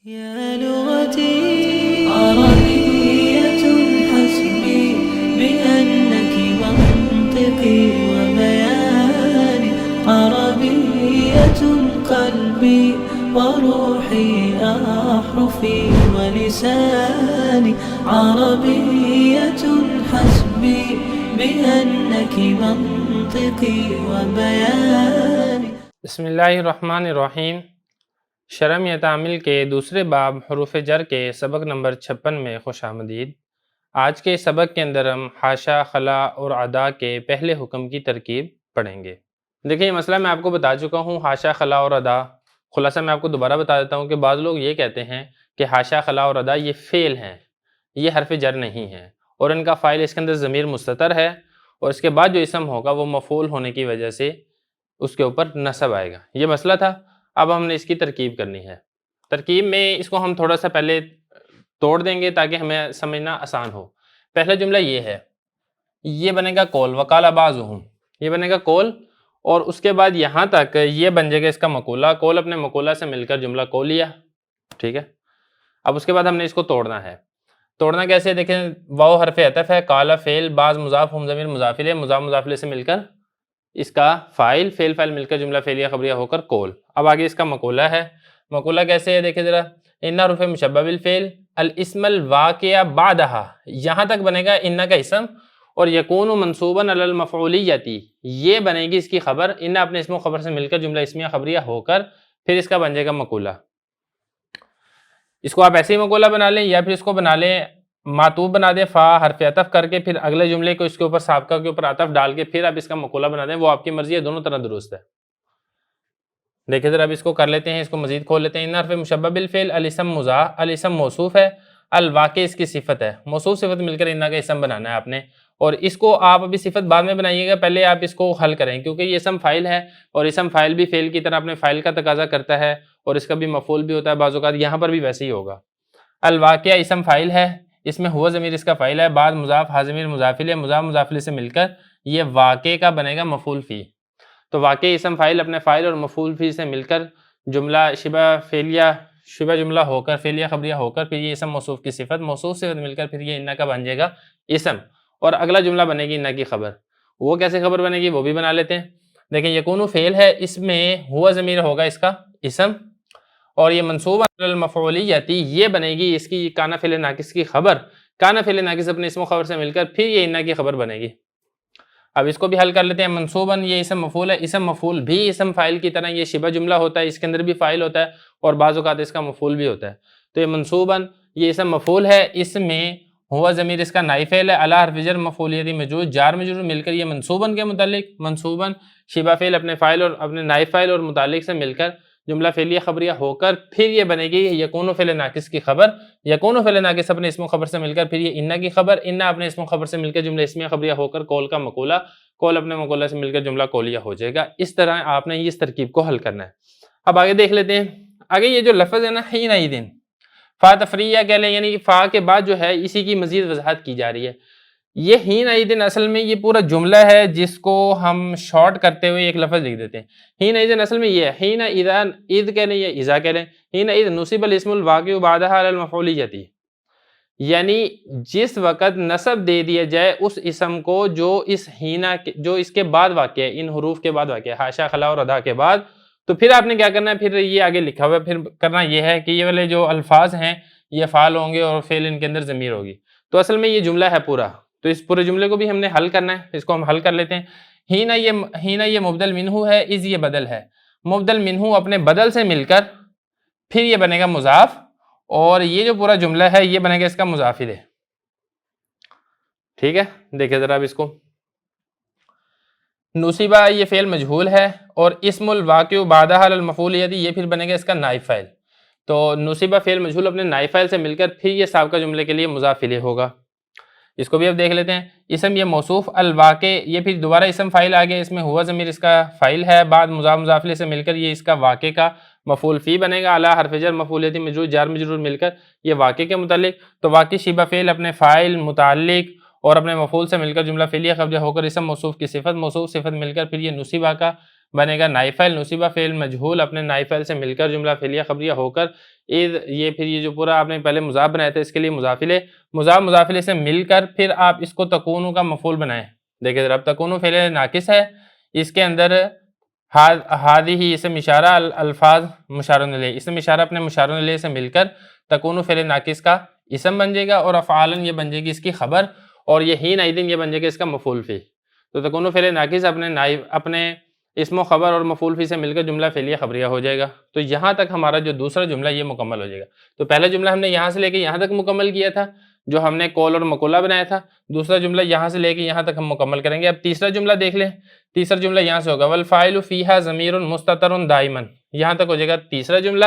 يا لغتي عربية حسبي بأنك منطقي وبياني عربية قلبي وروحي أحرفي ولساني عربية حسبي بأنك منطقي وبياني. بسم اللہ الرحمن الرحیم. شرم یا تعمیل کے دوسرے باب حروف جر کے سبق نمبر 56 میں خوش آمدید. آج کے سبق کے اندر ہم حاشا، خلا اور ادا کے پہلے حکم کی ترکیب پڑھیں گے. دیکھیں، یہ مسئلہ میں آپ کو بتا چکا ہوں، حاشا، خلا اور ادا. خلاصہ میں آپ کو دوبارہ بتا دیتا ہوں کہ بعض لوگ یہ کہتے ہیں کہ حاشا، خلا اور ادا یہ فعل ہیں، یہ حرف جر نہیں ہیں، اور ان کا فاعل اس کے اندر ضمیر مستتر ہے، اور اس کے بعد جو اسم ہوگا وہ مفعول ہونے کی وجہ سے اس کے اوپر نصب آئے گا. یہ مسئلہ تھا. اب ہم نے اس کی ترکیب کرنی ہے. ترکیب میں اس کو ہم تھوڑا سا پہلے توڑ دیں گے تاکہ ہمیں سمجھنا آسان ہو. پہلا جملہ یہ ہے، یہ بنے گا قول، وقال بعضهم، یہ بنے گا قول، اور اس کے بعد یہاں تک یہ بن جائے گا اس کا مقولہ. قول اپنے مقولہ سے مل کر جملہ قولیہ. ٹھیک ہے. اب اس کے بعد ہم نے اس کو توڑنا ہے. توڑنا کیسے؟ دیکھیں، واو حرف عطف ہے، قال فعل، بعض مضاف، ہم ضمیر مضاف الیہ، مضاف مضاف الیہ سے مل کر اس کا فاعل، فعل فاعل مل کر جملہ فعلیہ خبریہ ہو کر قول. اب آگے اس کا مقولہ ہے. مقولہ کیسے ہے دیکھیں ذرا، ان حروف مشبہ بالفعل الاسم الواقع بعدها، یہاں تک بنے گا ان کا اسم، اور یکون منصوبا علی المفعولیۃ، یہ بنے گی اس کی خبر. ان اپنے اسم و خبر سے مل کر جملہ اسمیہ خبریہ ہو کر پھر اس کا بن جائے گا مقولہ. اس کو آپ ایسے ہی مقولہ بنا لیں، یا پھر اس کو بنا لیں معطوف بنا دیں، فا حرف عطف کر کے پھر اگلے جملے کو اس کے اوپر سابقہ کے اوپر عطف ڈال کے پھر آپ اس کا مقولہ بنا دیں. وہ آپ کی مرضی ہے، دونوں طرح درست ہے. دیکھیں ذرا اب اس کو کر لیتے ہیں، اس کو مزید کھول لیتے ہیں. ان حرف مشبہ بالفعل الاسم مضاف، الاسم موصوف ہے، الواقع اس کی صفت ہے. موصوف صفت مل کر ان کا اسم بنانا ہے آپ نے، اور اس کو آپ ابھی صفت بعد میں بنائیے گا، پہلے آپ اس کو حل کریں کیونکہ یہ اسم فاعل ہے، اور اسم فاعل بھی فعل کی طرح اپنے فاعل کا تقاضا کرتا ہے، اور اس کا بھی مفعول بھی ہوتا ہے بعض اوقات. یہاں پر بھی ویسے ہی ہوگا. الواقع اسم فاعل ہے، اس میں ہوا ضمیر اس کا فاعل ہے، بعد مضاف، ہا ضمیر مضاف الیہ، مضاف مضاف الیہ سے مل کر یہ واقع کا بنے گا مفعول فی. تو واقع اسم فاعل اپنے فاعل اور مفعول فی سے مل کر جملہ شبہ فعلیہ، شبہ جملہ ہو کر فعلیہ خبریہ ہو کر پھر یہ اسم موصوف کی صفت، موصوف صفت مل کر پھر یہ ان کا بن جائے گا اسم، اور اگلا جملہ بنے گی ان کی خبر. وہ کیسے خبر بنے گی وہ بھی بنا لیتے ہیں. دیکھیں، یکون فعل ہے، اس میں ہوا ضمیر ہوگا اس کا اسم، اور یہ منصوب علی المفعولیۃ، یہ بنے گی اس کی کان فعل ناقص کی خبر. کان فعل ناقص اپنے اسم و خبر سے مل کر پھر یہ ان کی خبر بنے گی. اب اس کو بھی حل کر لیتے ہیں. منصوباً یہ اسم مفعول ہے، اسم مفعول بھی اسم فاعل کی طرح یہ شبہ جملہ ہوتا ہے، اس کے اندر بھی فاعل ہوتا ہے اور بعض اوقات اس کا مفعول بھی ہوتا ہے. تو یہ منصوباً یہ اسم مفعول ہے، اس میں ہوا ضمیر اس کا نائب فعل ہے، علی حرف جر مفعولیتی مجرور، جار مجرور مل کر یہ منصوباً کے متعلق، منصوباً شبہ فعل اپنے فاعل اور اپنے نائب فاعل اور متعلق سے مل کر جملہ فعلیہ خبریہ ہو کر پھر یہ بنے گی یکون فعل ناقص کی خبر. یکون فعل ناقص اپنے اسم و خبر سے مل کر پھر یہ ان کی خبر، ان اپنے اسم و خبر سے مل کر جملہ اسمیہ خبریہ ہو کر قول کا مقولہ، قول اپنے مقولہ سے مل کر جملہ قولیہ ہو جائے گا. اس طرح آپ نے اس ترکیب کو حل کرنا ہے. اب آگے دیکھ لیتے ہیں. آگے یہ جو لفظ ہے نا، حین عیدن، فا تفریعہ کہہ لیں، یعنی فا کے بعد جو ہے اسی کی مزید وضاحت کی جا رہی ہے. یہ حین عیدن اصل میں یہ پورا جملہ ہے جس کو ہم شارٹ کرتے ہوئے ایک لفظ لکھ دیتے ہیں. حین عیدن اصل میں یہ ہے، حین اذا، اذ کہہ لیں یا اذا کہہ لیں. حین اذ نصب الاسم الواقع بعدها علی المفعولیۃ، یعنی جس وقت نصب دے دیا جائے اس اسم کو جو اس ہینا جو اس کے بعد واقع ہے، ان حروف کے بعد واقع ہے، حاشا، خلا اور ادا کے بعد. تو پھر آپ نے کیا کرنا ہے، پھر یہ آگے لکھا ہوا ہے، پھر کرنا یہ ہے کہ یہ والے جو الفاظ ہیں یہ فعال ہوں گے اور فعل ان کے اندر ضمیر ہوگی. تو اصل میں یہ جملہ ہے پورا، تو اس پورے جملے کو بھی ہم نے حل کرنا ہے. اس کو ہم حل کر لیتے ہیں. ہینا یہ مبدل منہو ہے، از یہ بدل ہے. مبدل منہو اپنے بدل سے مل کر پھر یہ بنے گا مضاف، اور یہ جو پورا جملہ ہے یہ بنے گا اس کا مضاف الیہ. ٹھیک ہے. دیکھیں ذرا اب اس کو. نصیبہ یہ فعل مجہول ہے، اور اسم الواقع بعدها علی المفعولیۃ یہ پھر بنے گا اس کا نائب فاعل. تو نصیبہ فعل مجہول اپنے نائب فاعل سے مل کر پھر یہ سابقہ جملے کے لیے مضاف الیہ ہوگا. اس کو بھی اب دیکھ لیتے ہیں. اسم یہ موصوف، الواقع یہ پھر دوبارہ اسم فاعل آگے، اس میں ہوا ضمیر اس کا فاعل ہے، بعد مضاف مضاف الیہ سے مل کر یہ اس کا واقع کا مفعول فی بنے گا، اعلیٰ حرف جر مفعولیتی مجرور، جار مجرور مل کر یہ واقع کے متعلق. تو واقع شبہ فعل اپنے فاعل، متعلق اور اپنے مفعول سے مل کر جملہ فعلیہ خبریہ ہو کر اسم موصوف کی صفت، موصوف صفت مل کر پھر یہ نصیبہ کا بنے گا نائب فاعل نصب فعل مجہول اپنے نائب فاعل سے مل کر جملہ فعلیہ خبریہ ہو کر اذ یہ پھر یہ جو پورا آپ نے پہلے مضاف بنایا تھا اس کے لیے مضاف الیہ مضاف الیہ سے مل کر پھر آپ اس کو تکونو کا مفعول بنائیں. دیکھیں ذرا اب تکونو فعل ناقص ہے اس کے اندر ہی اسم اشارہ الفاظ مشار الیہ اسم اشارہ اپنے مشار الیہ سے مل کر تکونو فعل ناقص کا اسم بن جائے گا اور افعالن یہ بن جائے گی اس کی خبر اور یہ حین ایدن یہ بن جائے گا اس کا مفعول فی. تو تکونو فعل ناقص اپنے اسم و خبر اور مفعول فی سے مل کر جملہ فعلیہ خبریہ ہو جائے گا. تو یہاں تک ہمارا جو دوسرا جملہ یہ مکمل ہو جائے گا. تو پہلا جملہ ہم نے یہاں سے لے کے یہاں تک مکمل کیا تھا جو ہم نے قول اور مقولہ بنایا تھا. دوسرا جملہ یہاں سے لے کے یہاں تک ہم مکمل کریں گے. اب تیسرا جملہ دیکھ لیں. تیسرا جملہ یہاں سے ہوگا والفاعل فیہا ضمیر مستتر دائما. یہاں تک ہو جائے گا تیسرا جملہ.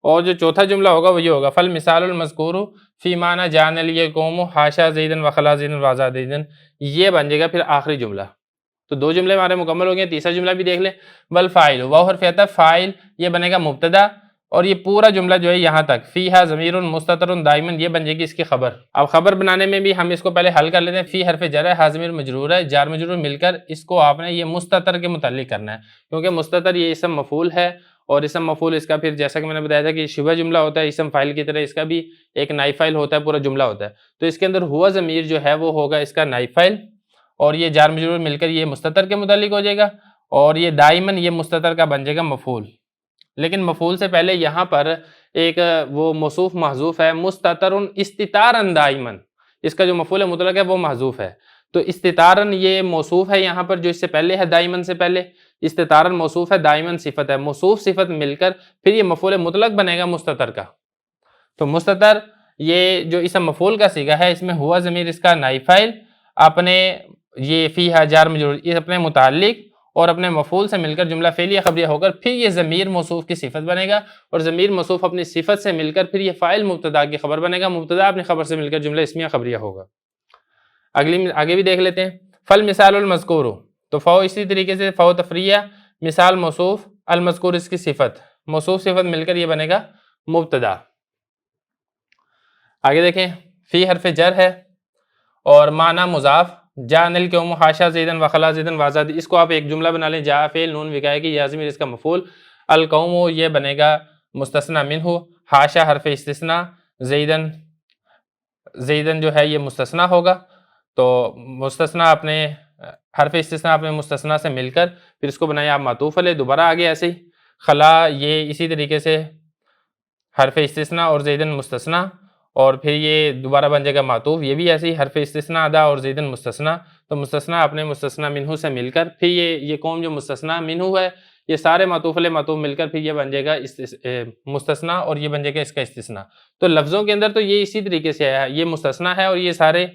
اور جو چوتھا جملہ ہوگا وہ یہ ہوگا فالمثال المذکور فی معنی جان لیقوم حاشا زیدن وخلا زیدن وازا زیدن. یہ بن جائے گا پھر آخری جملہ. تو دو جملے ہمارے مکمل ہو گئے. تیسرا جملہ بھی دیکھ لیں والفاعل واو حرف عطف فاعل یہ بنے گا مبتدا اور یہ پورا جملہ جو ہے یہاں تک فیہا ضمیر مستتر دائما یہ بن جائے گی اس کی خبر. اب خبر بنانے میں بھی ہم اس کو پہلے حل کر لیتے ہیں. فی حرف جر ہے ہا ضمیر مجرور ہے جار مجرور مل کر اس کو آپ نے یہ مستتر کے متعلق کرنا ہے کیونکہ مستتر یہ اسم مفعول ہے اور اسم مفعول اس کا پھر جیسا کہ میں نے بتایا تھا کہ شبہ جملہ ہوتا ہے اسم فاعل کی طرح اس کا بھی ایک نائب فاعل ہوتا ہے پورا جملہ ہوتا ہے. تو اس کے اندر ہوا ضمیر جو ہے وہ ہوگا اس کا نائب فاعل اور یہ جار مجرور مل کر یہ مستتر کے متعلق ہو جائے گا اور یہ دائمن یہ مستتر کا بن جائے گا مفعول. لیکن مفعول سے پہلے یہاں پر ایک وہ موصوف محذوف ہے مستتر استتارن دائمن. اس کا جو مفعول مطلق ہے وہ محذوف ہے. تو استتارن یہ موصوف ہے یہاں پر جو اس سے پہلے ہے دائمن سے پہلے. استتارن موصوف ہے دائمن صفت ہے. موصوف صفت مل کر پھر یہ مفعول مطلق بنے گا مستتر کا. تو مستتر یہ جو اسم مفعول کا صیغہ ہے اس میں ہوا ضمیر اس کا نائب فاعل اپنے یہ فیہا جار مجرور یہ اپنے متعلق اور اپنے مفعول سے مل کر جملہ فعلیہ خبریہ ہو کر پھر یہ ضمیر موصوف کی صفت بنے گا اور ضمیر موصوف اپنی صفت سے مل کر پھر یہ فاعل مبتدا کی خبر بنے گا. مبتدا اپنی خبر سے مل کر جملہ اسمیہ خبریہ ہوگا. آگے بھی دیکھ لیتے ہیں. فالمثال المذکور تو فو اسی طریقے سے فو تفریع مثال موصوف المذکور اس کی صفت موصوف صفت مل کر یہ بنے گا مبتدا. آگے دیکھیں فی حرف جر ہے اور معنی مضاف جان القوم حاشا زیدن وخلا زیدن وازاد. اس کو آپ ایک جملہ بنا لیں. جا فعل نون وقایہ کی یا ضمیر اس کا مفعول القوم یہ بنے گا مستثنی منہ حاشا حرف استثناء زیدن جو ہے یہ مستثنی ہوگا. تو مستثنی اپنے حرف استثناء اپنے مستثنی سے مل کر پھر اس کو بنایا آپ معطوف علیہ. دوبارہ آگے ایسے ہی خلا یہ اسی طریقے سے حرف استثناء اور زیدن مستثنی اور پھر یہ دوبارہ بن جائے گا معطوف. یہ بھی ایسے ہی حرف استثناء ادا اور زیدن مستثنی. تو مستثنی اپنے مستثنی منہ سے مل کر پھر یہ قوم جو مستثنی منہ ہے یہ سارے معطوف علیہ معطوف مل کر پھر یہ بن جائے گا مستثنی اور یہ بن جائے گا اس کا استثناء. تو لفظوں کے اندر تو یہ اسی طریقے سے ہے. یہ مستثنی ہے اور یہ سارے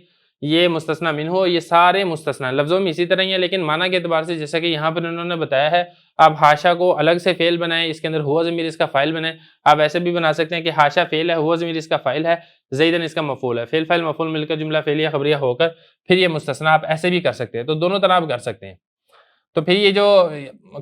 یہ مستثنی منہ یہ سارے مستثنی لفظوں میں اسی طرح ہی ہیں لیکن معنی کے اعتبار سے جیسا کہ یہاں پر انہوں نے بتایا ہے آپ حاشا کو الگ سے فعل بنائیں اس کے اندر ہوا ضمیر اس کا فاعل بنائیں. آپ ایسے بھی بنا سکتے ہیں کہ حاشا فعل ہے ہوا ضمیر اس کا فاعل ہے زیدن اس کا مفعول ہے. فعل فاعل مفعول مل کر جملہ فعلیہ خبریہ ہو کر پھر یہ مستثنی آپ ایسے بھی کر سکتے ہیں. تو دونوں طرح آپ کر سکتے ہیں. تو پھر یہ جو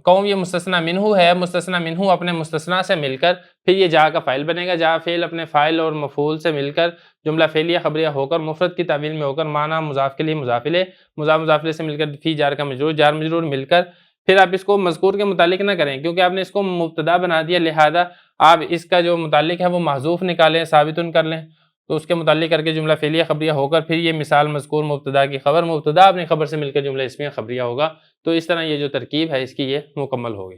قوم یہ مستثنی منہ ہے مستثنی منہ اپنے مستثنی سے مل کر پھر یہ جا کا فاعل بنے گا. جا فعل اپنے فاعل اور مفعول سے مل کر جملہ فعلیہ خبریہ ہو کر مفرد کی تعویل میں ہو کر معنی مضاف کے لیے مضاف الیہ مضاف الیہ سے مل کر فی جار کا مجرور جار مجرور مل کر پھر آپ اس کو مذکور کے متعلق نہ کریں کیونکہ آپ نے اس کو مبتدا بنا دیا لہذا آپ اس کا جو متعلق ہے وہ محذوف نکالیں ثابتن کر لیں. تو اس کے متعلق کر کے جملہ فعلیہ خبریہ ہو کر پھر یہ مثال مذکور مبتدا کی خبر مبتدا اپنی خبر سے مل کر جملہ اسمیہ خبریہ ہوگا. تو اس طرح یہ جو ترکیب ہے اس کی یہ مکمل ہوگی.